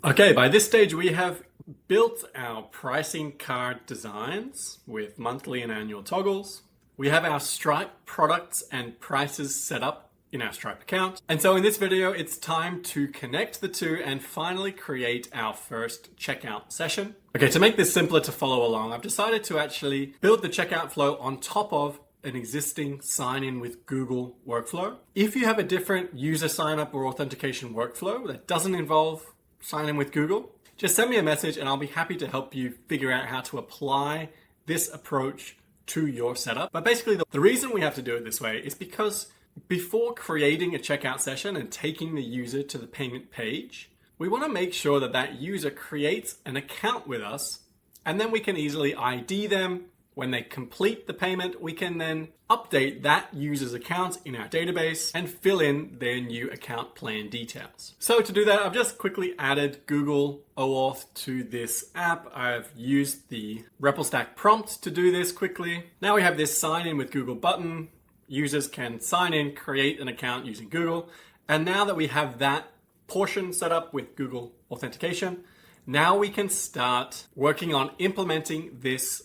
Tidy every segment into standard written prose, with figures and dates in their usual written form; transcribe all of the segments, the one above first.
Okay, by this stage we have built our pricing card designs with monthly and annual toggles. We have our Stripe products and prices set up in our Stripe account. And so in this video, it's time to connect the two and finally create our first checkout session. Okay, to make this simpler to follow along, I've decided to actually build the checkout flow on top of an existing sign-in with Google workflow. If you have a different user sign-up or authentication workflow that doesn't involve sign in with Google, just send me a message and I'll be happy to help you figure out how to apply this approach to your setup. But basically the reason we have to do it this way is because before creating a checkout session and taking the user to the payment page, we want to make sure that that user creates an account with us, and then we can easily ID them. When they complete the payment, we can then update that user's account in our database and fill in their new account plan details. So to do that, I've just quickly added Google OAuth to this app. I've used the REPL stack prompt to do this quickly. Now we have this sign in with Google button. Users can sign in, create an account using Google. And now that we have that portion set up with Google authentication, now we can start working on implementing this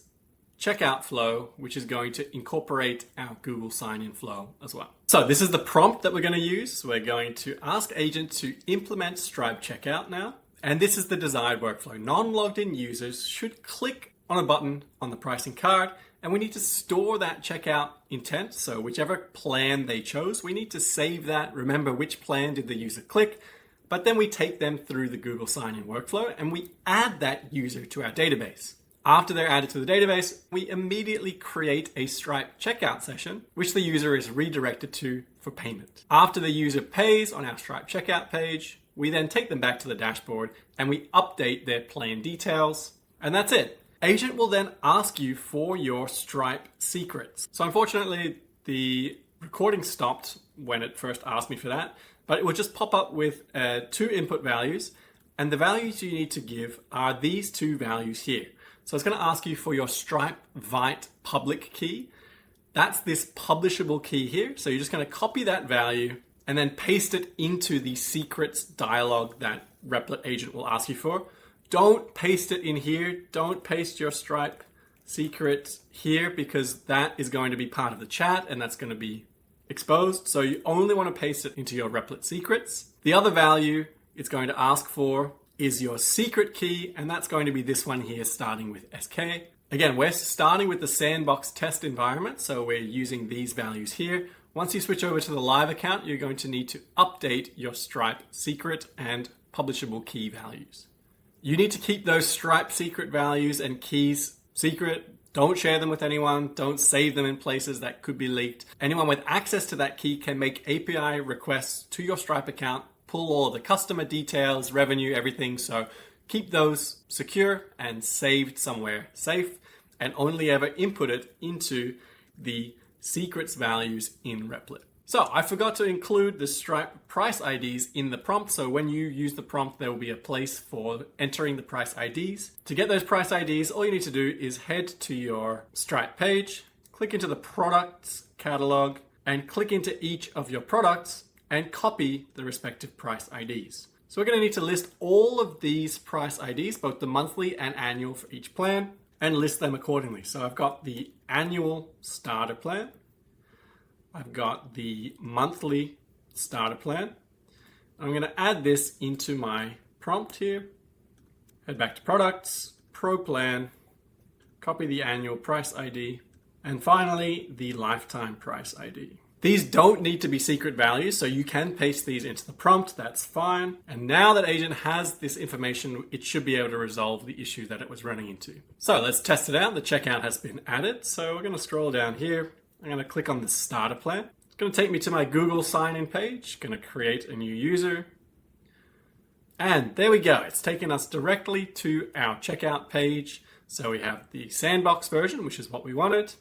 checkout flow, which is going to incorporate our Google sign-in flow as well. So this is the prompt that we're going to use. We're going to ask agent to implement Stripe checkout now. And this is the desired workflow. Non-logged in users should click on a button on the pricing card, and we need to store that checkout intent. So whichever plan they chose, we need to save that. Remember which plan did the user click, but then we take them through the Google sign-in workflow and we add that user to our database. After they're added to the database, we immediately create a Stripe checkout session, which the user is redirected to for payment. After the user pays on our Stripe checkout page, we then take them back to the dashboard and we update their plan details, and that's it. Agent will then ask you for your Stripe secrets. So unfortunately, the recording stopped when it first asked me for that, but it will just pop up with two input values, and the values you need to give are these two values here. So it's going to ask you for your Stripe Vite public key. That's this publishable key here. So you're just going to copy that value and then paste it into the secrets dialog that Replit agent will ask you for. Don't paste it in here. Don't paste your Stripe secret here because that is going to be part of the chat and that's going to be exposed. So you only want to paste it into your Replit secrets. The other value it's going to ask for is your secret key, and that's going to be this one here starting with SK. Again, we're starting with the sandbox test environment, so we're using these values here. Once you switch over to the live account, you're going to need to update your Stripe secret and publishable key values. You need to keep those Stripe secret values and keys secret. Don't share them with anyone. Don't save them in places that could be leaked. Anyone with access to that key can make API requests to your Stripe account, pull all of the customer details, revenue, everything. So keep those secure and saved somewhere safe, and only ever input it into the secrets values in Replit. So I forgot to include the Stripe price IDs in the prompt. So when you use the prompt, there will be a place for entering the price IDs. To get those price IDs, all you need to do is head to your Stripe page, click into the products catalog, and click into each of your products and copy the respective price IDs. So we're going to need to list all of these price IDs, both the monthly and annual for each plan, and list them accordingly. So I've got the annual starter plan. I've got the monthly starter plan. I'm going to add this into my prompt here. Head back to products, pro plan, copy the annual price ID, and finally the lifetime price ID. These don't need to be secret values, so you can paste these into the prompt, that's fine. And now that agent has this information, it should be able to resolve the issue that it was running into. So let's test it out. The checkout has been added. So we're going to scroll down here. I'm going to click on the starter plan. It's going to take me to my Google sign-in page. Going to create a new user. And there we go. It's taken us directly to our checkout page. So we have the sandbox version, which is what we wanted.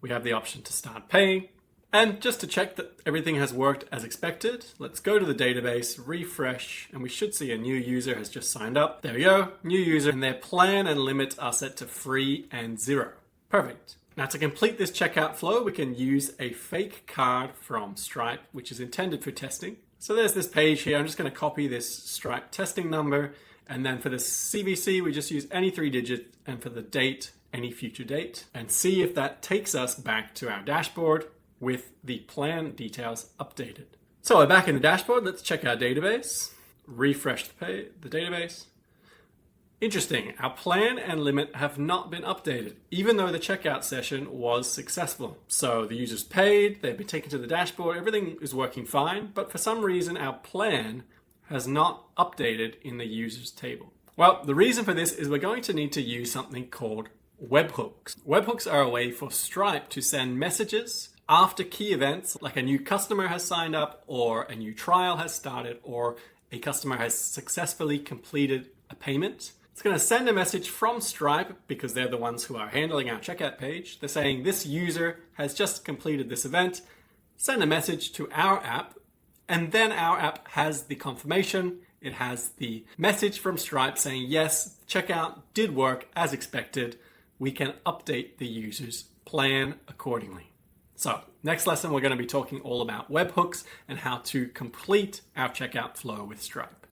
We have the option to start paying. And just to check that everything has worked as expected, let's go to the database, refresh, and we should see a new user has just signed up. There we go, new user, and their plan and limit are set to free and 0. Perfect. Now to complete this checkout flow, we can use a fake card from Stripe, which is intended for testing. So there's this page here. I'm just going to copy this Stripe testing number And then for the CVC, we just use any 3 digits, and for the date, any future date, and see if that takes us back to our dashboard with the plan details updated. So we're back in the dashboard. Let's check our database, refresh the database. Interesting, our plan and limit have not been updated, even though the checkout session was successful. So the users paid, they've been taken to the dashboard, everything is working fine, but for some reason our plan has not updated in the users table. Well, the reason for this is we're going to need to use something called webhooks. Webhooks are a way for Stripe to send messages after key events, like a new customer has signed up, or a new trial has started, or a customer has successfully completed a payment. It's going to send a message from Stripe, because they're the ones who are handling our checkout page. They're saying this user has just completed this event. Send a message to our app, and then our app has the confirmation. It has the message from Stripe saying, yes, checkout did work as expected. We can update the user's plan accordingly. So next lesson, we're going to be talking all about webhooks and how to complete our checkout flow with Stripe.